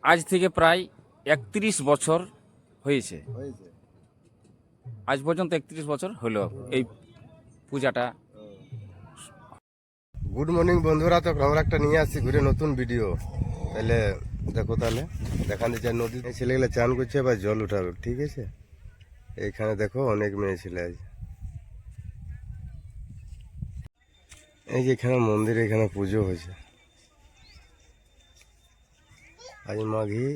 আজ থেকে প্রায় 31 বছর হয়েছে। আজ পর্যন্ত 31 বছর হলো এই পূজাটা। গুড মর্নিং বন্ধুরা, তো আমরা একটা নিয়ে আসছি ঘুরে নতুন ভিডিও। তাহলে দেখো, তাহলে দেখান দিচ্ছে নদী ছেলেগুলো চান করছে বা জল উঠাবে, ঠিক আছে? এইখানে দেখো অনেক মেয়ে ছেলে আছে। এই যে এখানে মন্দিরে এখানে পুজো হয়েছে আজ মাঘী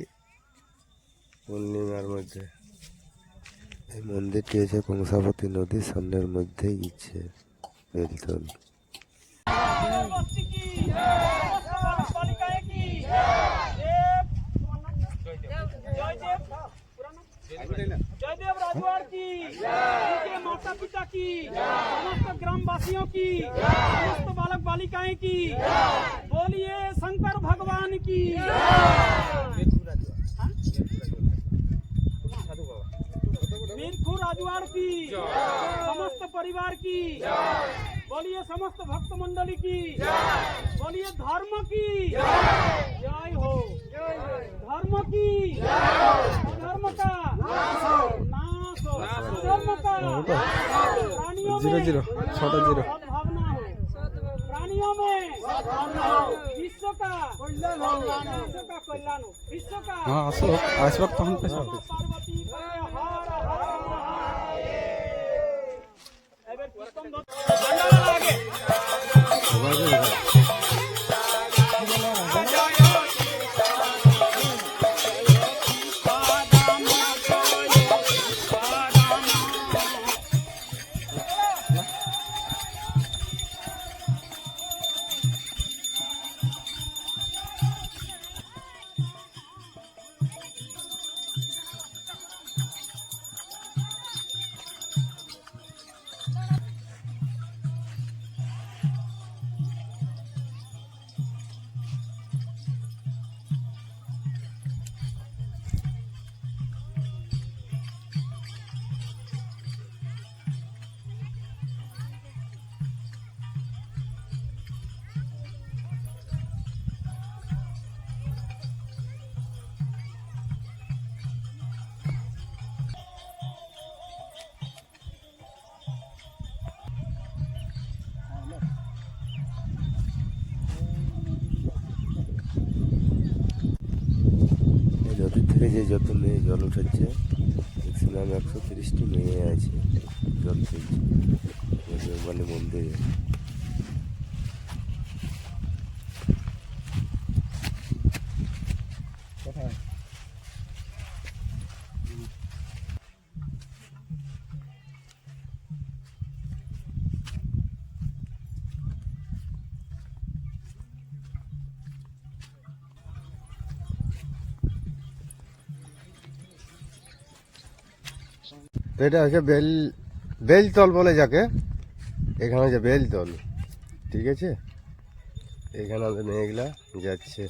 পূর্ণিমার মধ্যে। এই মন্দিরটি হচ্ছে কংসাবতী নদীর সামনের মধ্যেই ইচ্ছে বেলতল। जयदेव राजवाड़ की, उनके माता पिता की, समस्त ग्रामवासियों की, समस्त बालक बालिकाएं की, बोलिए शंकर भगवान की। मीरखू राजवाड़ की, समस्त परिवार की, बोलिए समस्त भक्त मंडली की, बोलिए धर्म की जय हो, धर्म की, धर्म का नाश हो, धर्म का प्राणियों में सद्भावना हो, प्राणियों में विश्व का कल्याण हो, विश्व का आज वक्त हम पे पार्वती हर हर নদীর থেকে যে যত মেয়ে জল উঠাচ্ছে ম্যাক্সিমাম 130টি মেয়ে আছে জল তুলছে মানে মন্দিরে। তো এটা হচ্ছে বেলতল বলে যাকে, এখানে হচ্ছে বেলতল, ঠিক আছে? এখানে আমাদের মেয়েগুলা যাচ্ছে।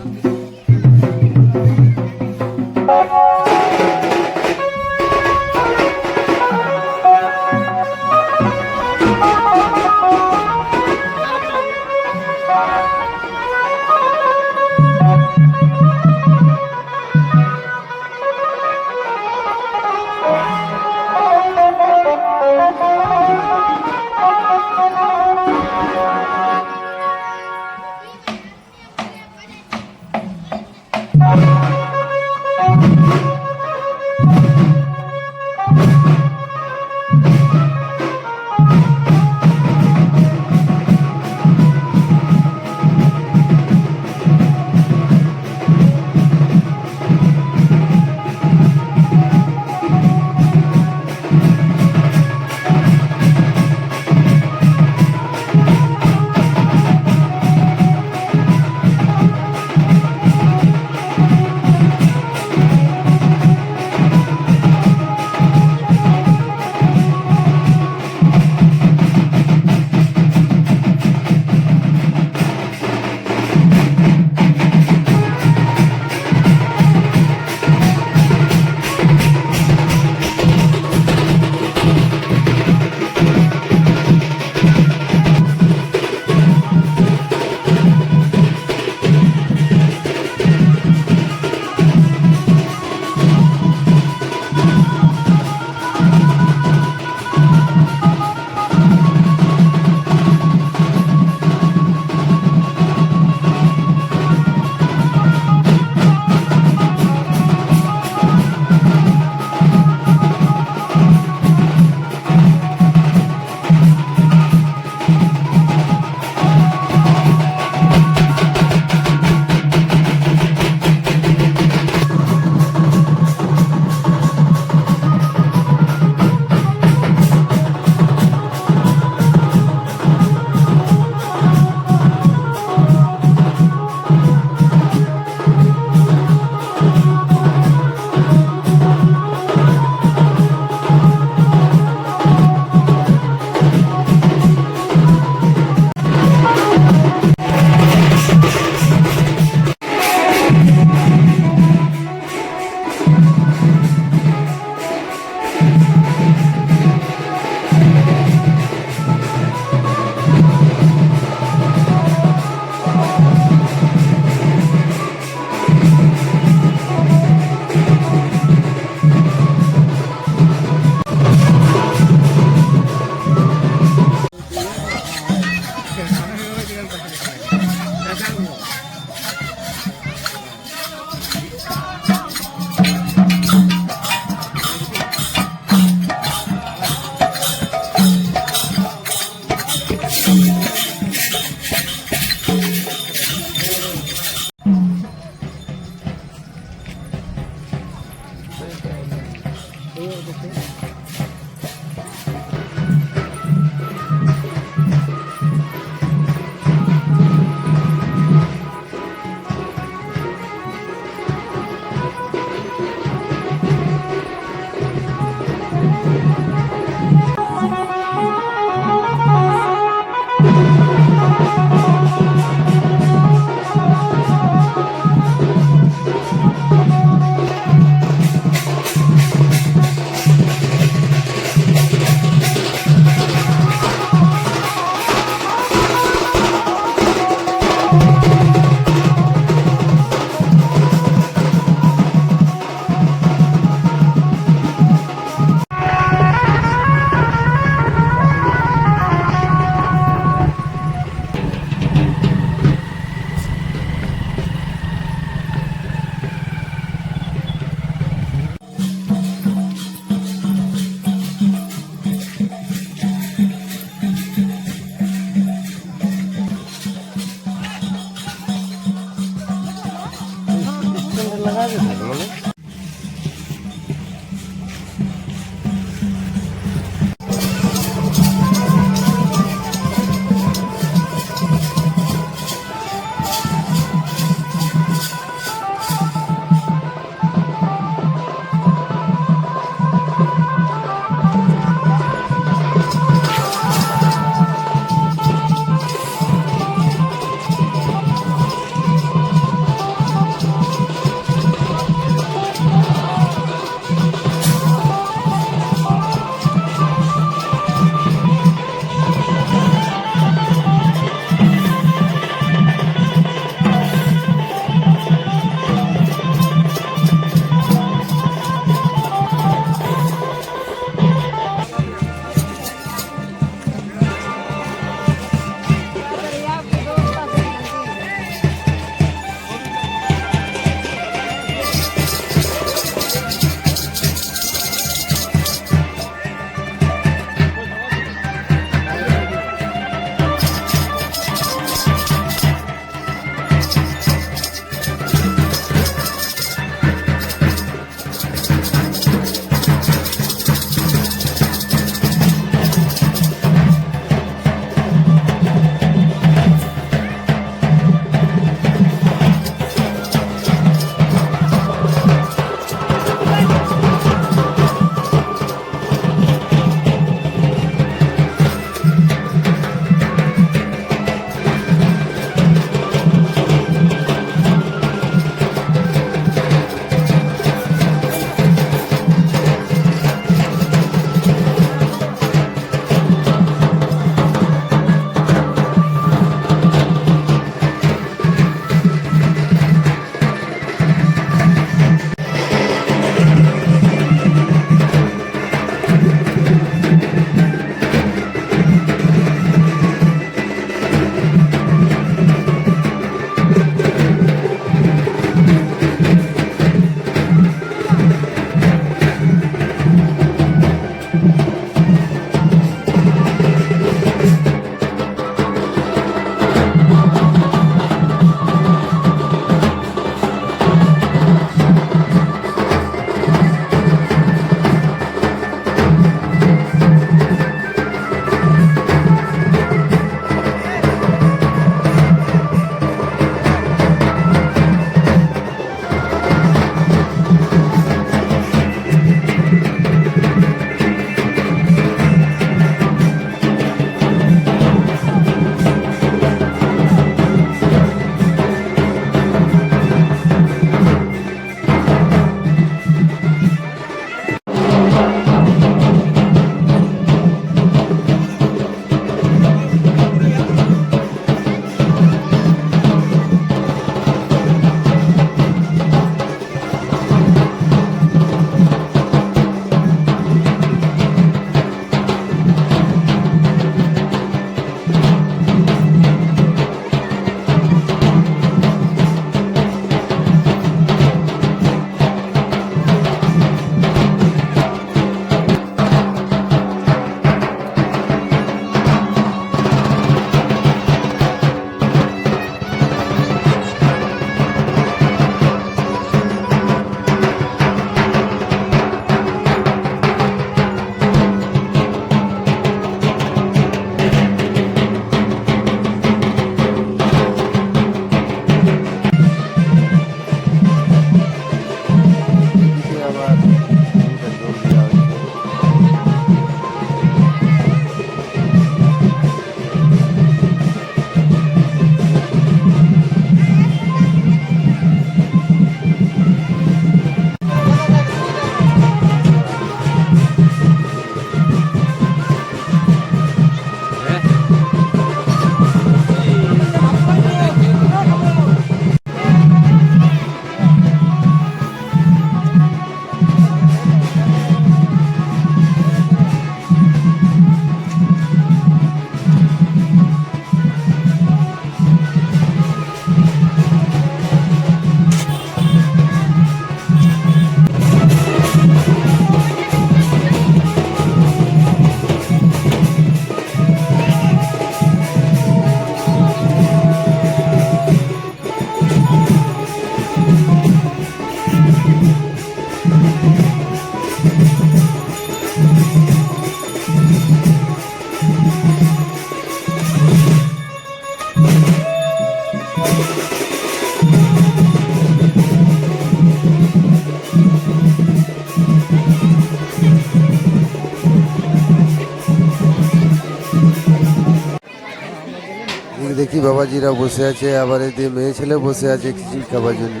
অতিথি বাবাজিরা বসে আছে, আবার এদিকে মেয়ে ছেলে বসে আছে খিচুড়ি খাবার জন্য।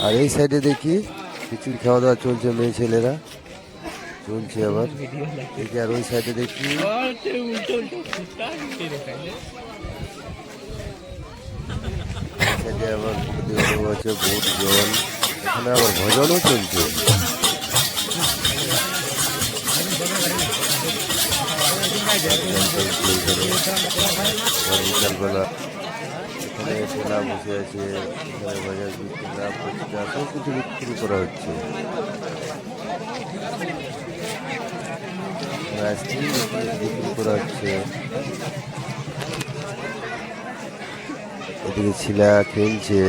আর এই সাইডে দেখি খিচুড়ি খাওয়া দাওয়া চলছে, মেয়ে ছেলেরা চলছে। আবার দেখি আর ওই সাইডে দেখি সাইডে আবার আছে বোট জল, এখানে আবার ভজনও চলছে। বিকালবেলা এখানে ঠেলা বসে আছে, এখানে বাজার বিক্রেতা ফুচকা সব কিছু বিক্রি করা হচ্ছে। আইসক্রিম বিক্রি করা হচ্ছে। এদিকে ছিলা খেলছে,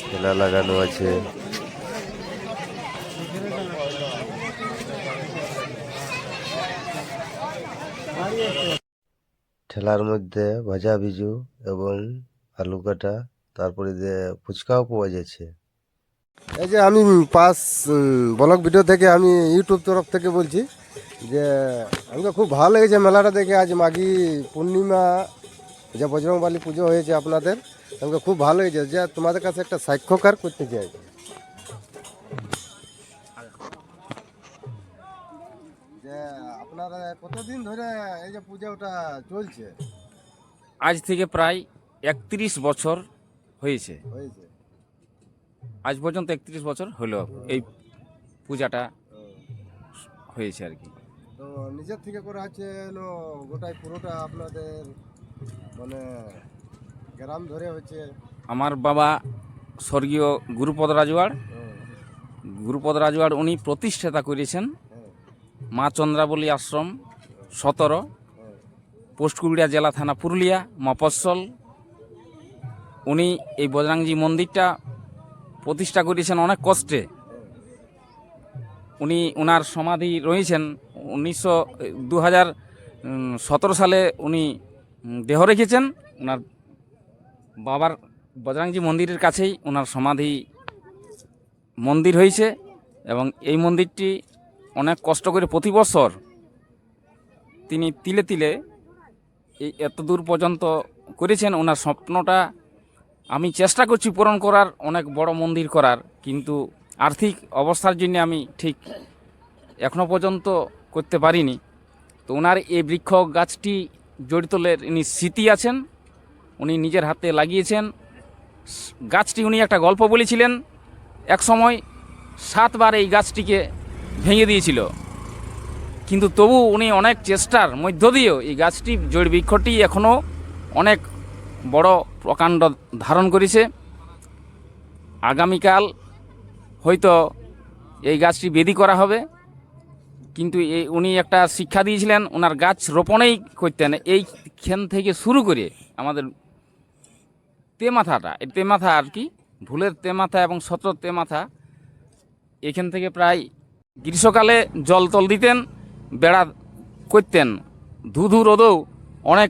ঠেলা লাগানো আছে। ঠেলার মধ্যে ভাজা ভিজু এবং আলু কাটা, তারপরে ফুচকাও পাওয়া যাচ্ছে। এই যে আমি পাস ব্লগ ভিডিও থেকে, আমি ইউটিউব তরফ থেকে বলছি যে আমাকে খুব ভালো লেগেছে মেলাটা দেখে। আজ মাঘী পূর্ণিমা, যে বজরংবলী পুজো হয়েছে আপনাদের, আমাকে খুব ভালো লেগেছে। যে তোমাদের কাছে একটা সাক্ষাৎকার করতে চাই। যে আপনারা কতদিন ধরে এই যে পূজাটা চলছে? আজ থেকে প্রায় 31 বছর হয়েছে। আজ পর্যন্ত 31 বছর হলো এই পূজাটা হয়েছে আর কি। তো নিজের থেকে করা হচ্ছে গোটাই পুরোটা আপনাদের মানে গ্রাম ধরে হচ্ছে? আমার বাবা স্বর্গীয় গুরুপদ রাজওয়াড় উনি প্রতিষ্ঠাতা করেছেন মা চন্দ্রাবলী আশ্রম 17, পোস্ট কুড়িয়া জেলা থানা পুরুলিয়া, মফস্বল। উনি এই বজরাংজি মন্দিরটা প্রতিষ্ঠা করেছেন অনেক কষ্টে। উনি ওনার সমাধি রয়েছেন 2017 সালে উনি দেহ রেখেছেন। ওনার বাবার বজরাংজি মন্দিরের কাছেই ওনার সমাধি মন্দির হয়েছে, এবং এই মন্দিরটি অনেক কষ্ট করে প্রতি বছর তিনি তিলে তিলে এই এত দূর পর্যন্ত করেছেন। ওনার স্বপ্নটা আমি চেষ্টা করছি পূরণ করার, অনেক বড় মন্দির করার, কিন্তু আর্থিক অবস্থার জন্য আমি ঠিক এখনো পর্যন্ত করতে পারিনি। তো ওনার এই বৃক্ষ গাছটি জড়িতলের ইনি স্মৃতি আছেন, উনি নিজের হাতে লাগিয়েছেন গাছটি। উনি একটা গল্প বলেছিলেন, এক সময় 7 বার এই গাছটিকে ভেঙে দিয়েছিল, কিন্তু তবু উনি অনেক চেষ্টার মধ্য দিয়েও এই গাছটি জড় বৃক্ষটি এখনও অনেক বড় প্রকাণ্ড ধারণ করেছে। আগামীকাল হয়তো এই গাছটি বেদি করা হবে, কিন্তু উনি একটা শিক্ষা দিয়েছিলেন, ওনার গাছ রোপণেই করতেন। এইখান থেকে শুরু করে আমাদের তেমাথাটা, এই তেমাথা আর কি, ভুলের তেমাথা এবং 17 তেমাথা, এখান থেকে প্রায় গ্রীষ্মকালে জল তল দিতেন, বেড়া করতেন, ধুধু রোদেও অনেক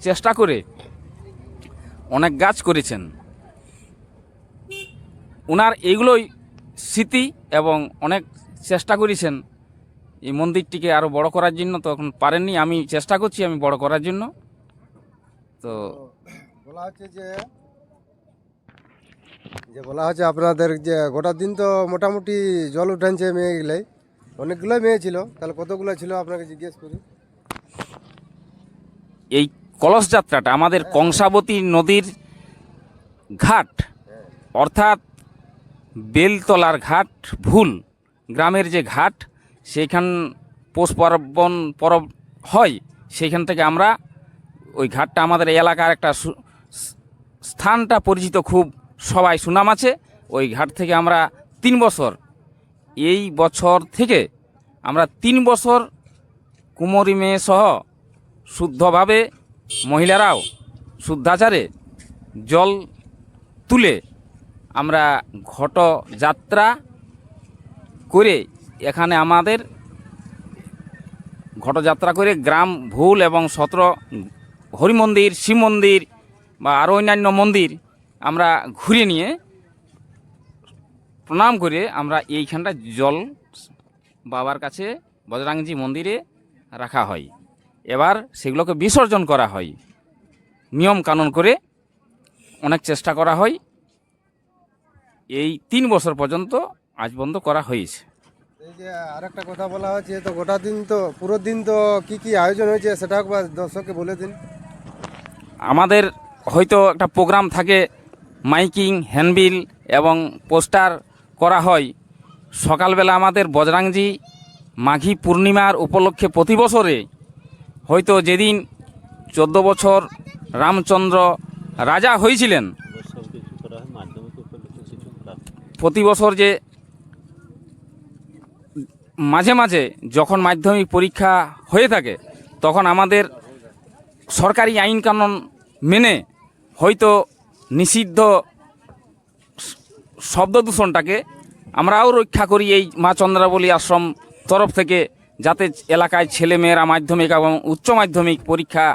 চেষ্টা করে অনেক গাছ করেছেন। ওনার এইগুলোই স্মৃতি, এবং অনেক চেষ্টা করেছেন এই মন্দিরটিকে আরও বড় করার জন্য। তখন পারেননি, আমি চেষ্টা করছি আমি বড় করার জন্য। তো বলা হচ্ছে যে বলা হচ্ছে আপনাদের যে গোটা দিন তো মোটামুটি জল উঠানছে মেয়েগুলাই, অনেকগুলোই মেয়ে ছিল, তাহলে কতগুলো ছিল আপনাকে জিজ্ঞেস করি? এই কলস যাত্রাটা আমাদের কংসাবতী নদীর ঘাট, অর্থাৎ বেলতলার ঘাট, ভুল গ্রামের যে ঘাট, সেইখান পৌষ পার্বণ পরব হয়, সেইখান থেকে আমরা ওই ঘাটটা, আমাদের এলাকার একটা স্থানটা পরিচিত, খুব সবাই সুনাম আছে। ওই ঘাট থেকে আমরা 3 বছর, এই বছর থেকে আমরা 3 বছর কুমোরি মেয়ে সহ শুদ্ধভাবে মহিলারাও শুদ্ধাচারে জল তুলে আমরা ঘট যাত্রা করে, এখানে আমাদের ঘটযাত্রা করে গ্রাম ভুল এবং 17 হরি মন্দির, শিব মন্দির বা আরও অন্যান্য মন্দির আমরা ঘুরে নিয়ে প্রণাম করে আমরা এইখানটা জল বাবার কাছে বজরাংজি মন্দিরে রাখা হয়। এবার সেগুলোকে বিসর্জন করা হয় নিয়ম কানুন করে, অনেক চেষ্টা করা হয়। এই 3 বছর পর্যন্ত আজ পর্যন্ত করা হয়েছে। এই যে আরেকটা কথা বলা হচ্ছে, তো গোটা দিন তো পুরো দিন তো কি কি আয়োজন হয়েছে সেটা একবার দর্শককে বলে দিন। আমাদের হয়তো একটা প্রোগ্রাম থাকে, মাইকিং, হ্যান্ডবিল এবং পোস্টার করা হয়। সকালবেলা আমাদের বজরাংজি মাঘী পূর্ণিমার উপলক্ষে প্রতি বছরে হয়তো যেদিন 14 বছর রামচন্দ্র রাজা হয়েছিলেন, প্রতি বছর যে মাঝে মাঝে যখন মাধ্যমিক পরীক্ষা হয়ে থাকে, তখন আমাদের সরকারি আইন কানুন মেনে হয়তো নিষিদ্ধ শব্দ দূষণটাকে আমরাও রক্ষা করি এই মা চন্দ্রাবলী আশ্রম তরফ থেকে, যাতে এলাকায় ছেলে মেয়েরা মাধ্যমিক এবং উচ্চ মাধ্যমিক পরীক্ষা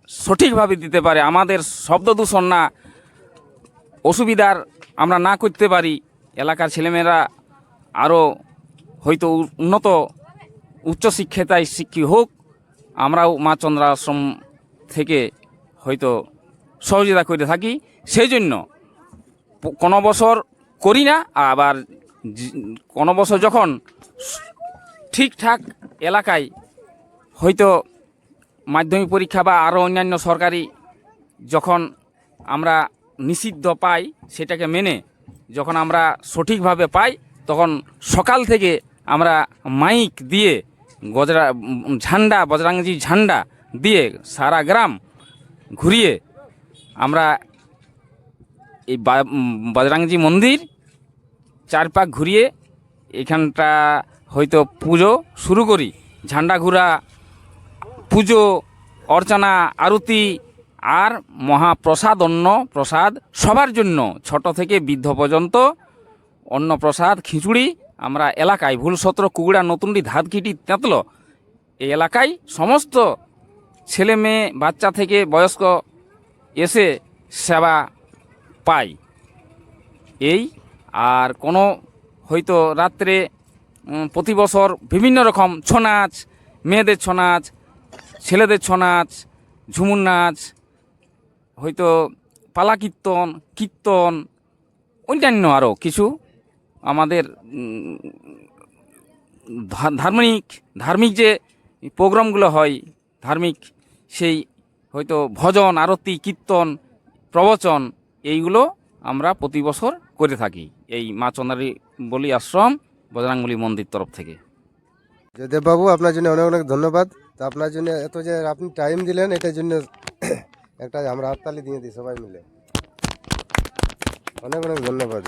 সঠিকভাবে দিতে পারে, আমাদের শব্দ দূষণ না অসুবিধার আমরা না করতে পারি, এলাকার ছেলেমেয়েরা আরও হয়তো উন্নত উচ্চশিক্ষায় শিক্ষিত হোক, আমরাও মা চন্দ্রা আশ্রম থেকে হয়তো সহযোগিতা করে থাকি। সেই জন্য কোনো বছর করি না, আবার কোনো বছর যখন ঠিকঠাক এলাকায় হয়তো মাধ্যমিক পরীক্ষা বা আরও অন্যান্য সরকারি যখন আমরা নিষিদ্ধ পাই, সেটাকে মেনে যখন আমরা সঠিকভাবে পাই, তখন সকাল থেকে আমরা মাইক দিয়ে ঝান্ডা, বজরাংজি ঝান্ডা দিয়ে সারা গ্রাম ঘুরিয়ে আমরা এই বজরাংজি মন্দির চারপাক ঘুরিয়ে এখানটা হয়তো পুজো শুরু করি। ঝান্ডা ঘুরা, পুজো অর্চনা, আরতি আর মহাপ্রসাদ, অন্ন প্রসাদ সবার জন্য, ছোট থেকে বৃদ্ধ পর্যন্ত অন্ন প্রসাদ, খিচুড়ি আমরা এলাকায় ভুলসত্র, কুকুড়া, নতুনডি, ধাতকিটি, তেঁতলো এই এলাকায় সমস্ত ছেলে মেয়ে বাচ্চা থেকে বয়স্ক এসে সেবা পাই। এই আর কোনো হয়তো রাত্রে প্রতি বছর বিভিন্ন রকম ছৌ নাচ, মেয়েদের ছৌ নাচ, ছেলেদের ছৌ নাচ, ঝুমুর নাচ, হয়তো পালা কীর্তন, কীর্তন, অন্যান্য আরও কিছু আমাদের ধার্মিক যে প্রোগ্রামগুলো হয়, ধার্মিক সেই হয়তো ভজন, আরতি, কীর্তন, প্রবচন, এইগুলো আমরা প্রতি বছর করে থাকি এই মা চন্দ্রাবলী আশ্রম বজরাংবলী মন্দির তরফ থেকে। জয়দেববাবু, আপনার জন্য অনেক অনেক ধন্যবাদ। তো আপনার জন্য এত যে আপনি টাইম দিলেন, এটার জন্য একটা আমরা হাততালি দিয়ে দিই সবাই মিলে। অনেক অনেক ধন্যবাদ।